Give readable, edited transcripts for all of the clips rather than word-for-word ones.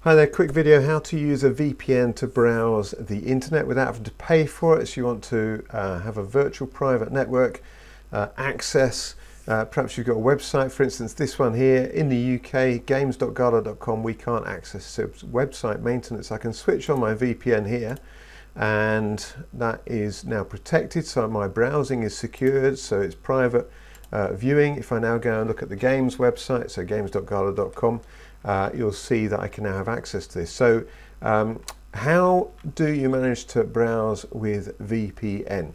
Hi there, quick video how to use a VPN to browse the internet without having to pay for it. So you want to have a virtual private network access. Perhaps you've got a website, for instance, this one here in the UK, games.gala.com, we can't access website maintenance. I can switch on my VPN here and that is now protected. So my browsing is secured, so it's private viewing. If I now go and look at the games website, so games.gala.com, you'll see that I can now have access to this. So how do you manage to browse with VPN?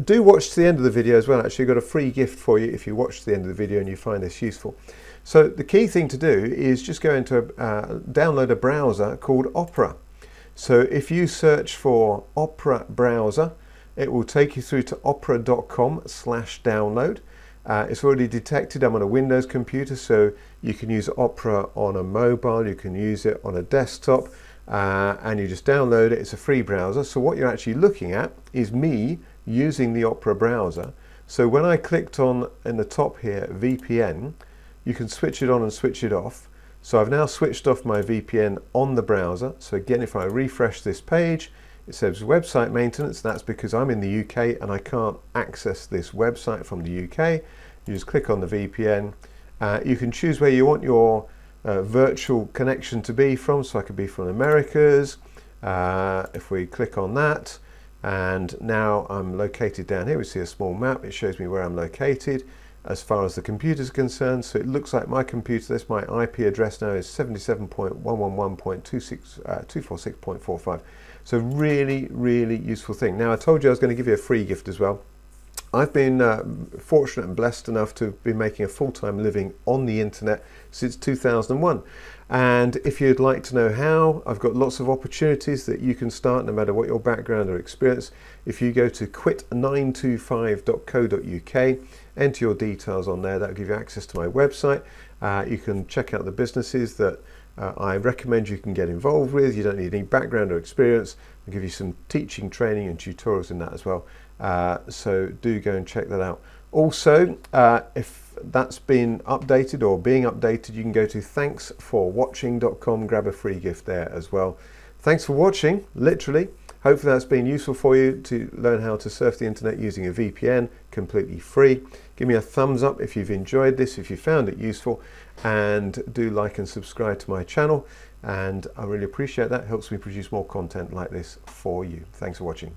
Do watch to the end of the video as well. Actually, I've got a free gift for you if you watch to the end of the video and you find this useful. So the key thing to do is just go into download a browser called Opera. So if you search for Opera browser, it will take you through to opera.com/download. It's already detected I'm on a Windows computer, so you can use Opera on a mobile, you can use it on a desktop, and you just download it. It's a free browser. So what you're actually looking at is me using the Opera browser. So when I clicked on in the top here, VPN, you can switch it on and switch it off. So I've now switched off my VPN on the browser. So again, if I refresh this page, it says website maintenance. That's because I'm in the UK and I can't access this website from the UK. You just click on the VPN. You can choose where you want your virtual connection to be from. So I could be from Americas. If we click on that, and now I'm located down here. We see a small map. It shows me where I'm located as far as the computer is concerned. So it looks like my computer, my IP address now is 77.111.246.45. So really, really useful thing. Now I told you I was going to give you a free gift as well. I've been fortunate and blessed enough to be making a full-time living on the internet since 2001. And if you'd like to know how, I've got lots of opportunities that you can start no matter what your background or experience. If you go to quit925.co.uk, enter your details on there, that'll give you access to my website. You can check out the businesses that I recommend you can get involved with. You don't need any background or experience. I'll give you some teaching, training and tutorials in that as well. So do go and check that out. Also, if that's been updated or being updated, you can go to thanksforwatching.com, grab a free gift there as well. Thanks for watching, literally. Hopefully that's been useful for you to learn how to surf the internet using a VPN, completely free. Give me a thumbs up if you've enjoyed this, if you found it useful, and do like and subscribe to my channel. And I really appreciate that. It helps me produce more content like this for you. Thanks for watching.